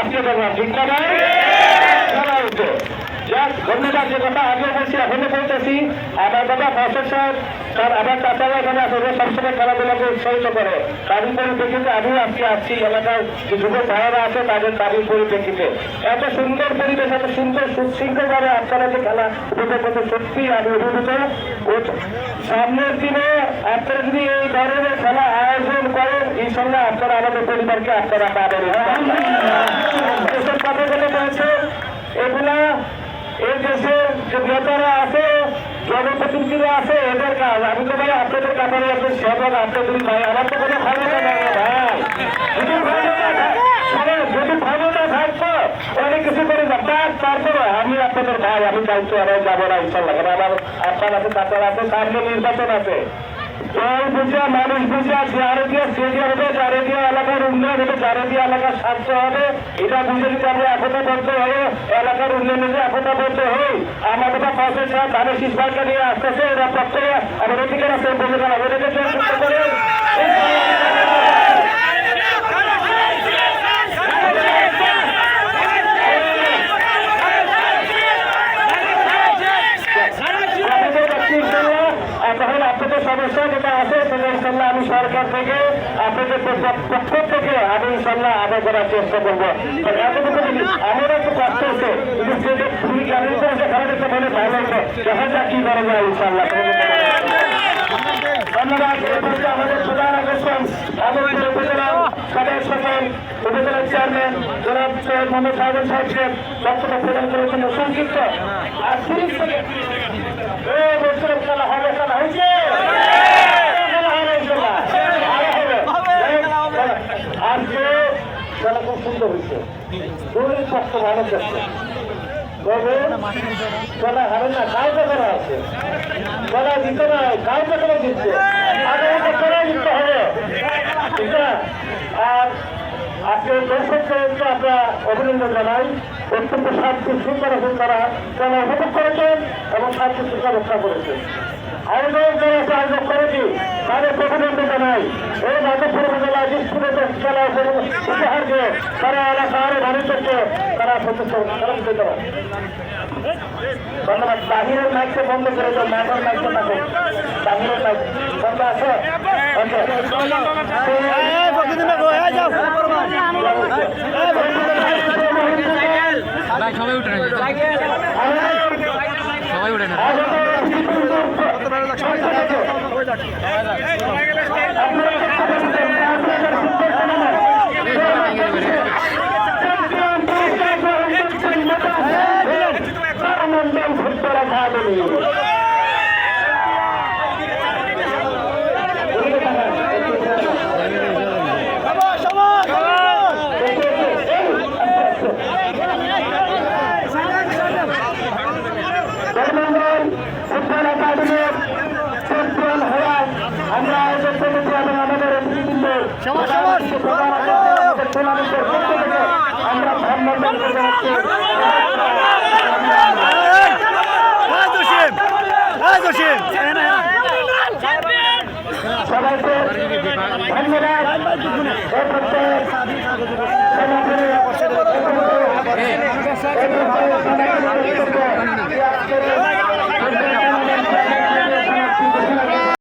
আজকে দেখলাম ঠিক না ধন্যবাদ। যে কথা আগে বলছি এখনো বলতেছি, আমার বাবা ফসল সাহেব তার আবার চাচারা এখানে আছে, সবসময় খেলাধুলাকে উৎসাহিত করে। তারই পরিপ্রেক্ষিতে আমিও আজকে আসছি, এলাকার যে যুবক ভাইয়েরা আছে তাদের তারই পরিপ্রেক্ষিতে এত সুন্দর পরিবেশ, এত সুন্দর সুশৃঙ্খলভাবে আপনারা যে খেলা উপভোগ করতে সত্যি আমি অভিভূত। সামনের দিনে আপনারা যদি এই ধরনের খেলা আয়োজন করেন, ইনশাল্লাহ আপনারা আমাদের পরিবারকে আপনারা পাবেন। দেশের কথা বলে বলছে এগুলা এই দেশের যে নেতারা আছে, জনপ্রতিনিধিরা আছে, এদের কাজ। আমি তো ভাই আপনাদের ব্যাপারে একজন সহযোগ, আপনাদের ভাই আমার তো কোনো ক্ষমতা নেই ভাই। যদি ক্ষমতা থাকতো অনেক কিছু করে তারপরে আমি আপনাদের ভাই, আমি দায়িত্ব আরো যাবো না ইনশাল্লাহ। আমার আপনার আছে, তারপর আছে, সামনে নির্বাচন আছে। দল বুঝা, মানুষ বুঝা, জারদিয়া স্টেডিয়াম হবে, জারদিয়া এলাকার উন্নয়ন হবে, জারদিয়া এলাকার স্বাস্থ্য হবে, এটা বুঝে যদি আমরা একতাবদ্ধ হয়ে এলাকার উন্নয়নে একতাবদ্ধ হই, আমাদের পাশে সাহেব ধানের শীষ ভাইকে নিয়ে আসতেছে, এরা পক্ষে আমাদের দিকে আছে বলে গেল ওদেরকে যুক্ত করে তাহলে আপনাদের সমস্যা যেটা আছে সেটা ইনশাল্লাহ আমি সরকার থেকে আপনাদের পক্ষ থেকে আমি ইনশাল্লাহ আদায় করার চেষ্টা করবো। এতটুকু আমার একটু কষ্ট হচ্ছে, কিন্তু তুমি কেমন করেছে খেলা দেখতে বলে ভালো হচ্ছে, দেখা যাক কি করা যায় ইনশাল্লাহ। ধন্যবাদ। আমাদের প্রধান আকর্ষণ আমাদের উপজেলা সদর সকল উপজেলার চেয়ারম্যান জনাব সৈয়দ মোহাম্মদ সাহেব সাহেবকে বক্তব্য প্রদান করেছেন সংক্ষিপ্ত। আর 30 সেকেন্ড খেলা হবে, খেলা হয়েছে, আজকে খেলা খুব সুন্দর হয়েছে, দলের পক্ষ ভালো করছে, তবে খেলা হারে না, কাউকে করা আছে, খেলা জিতে না, কাউকে করে জিতছে, আগামীতে খেলা জিততে হবে, ঠিক না? আর আজকে দর্শককে আমরা অভিনন্দন জানাই, অত্যন্ত শান্তি শৃঙ্খলা তারা খেলা উপভোগ করেছেন এবং শান্তি শৃঙ্খলা রক্ষা করেছেন। আয়োজন যারা আয়োজন করেছি তাদের অভিনন্দন জানাই। এই মাধবপুর উপজেলা স্কুলে খেলা উপহার দিয়ে তারা এলাকা আরো বাণিজ্যকে তারা দিতে পারে। ধন্যবাদ। বাহিরের মাইককে বন্ধ করে দেন, মাঠের মাইকটা থাকো, বাহিরের মাইক বন্ধ আছে। সবাই উঠে সবাই উঠে না আমরা আয়োজন করেছি এবং আমাদের অতিথিবৃন্দ আমরা ধন্যবাদ জানাচ্ছি। সবাইকে ধন্যবাদ।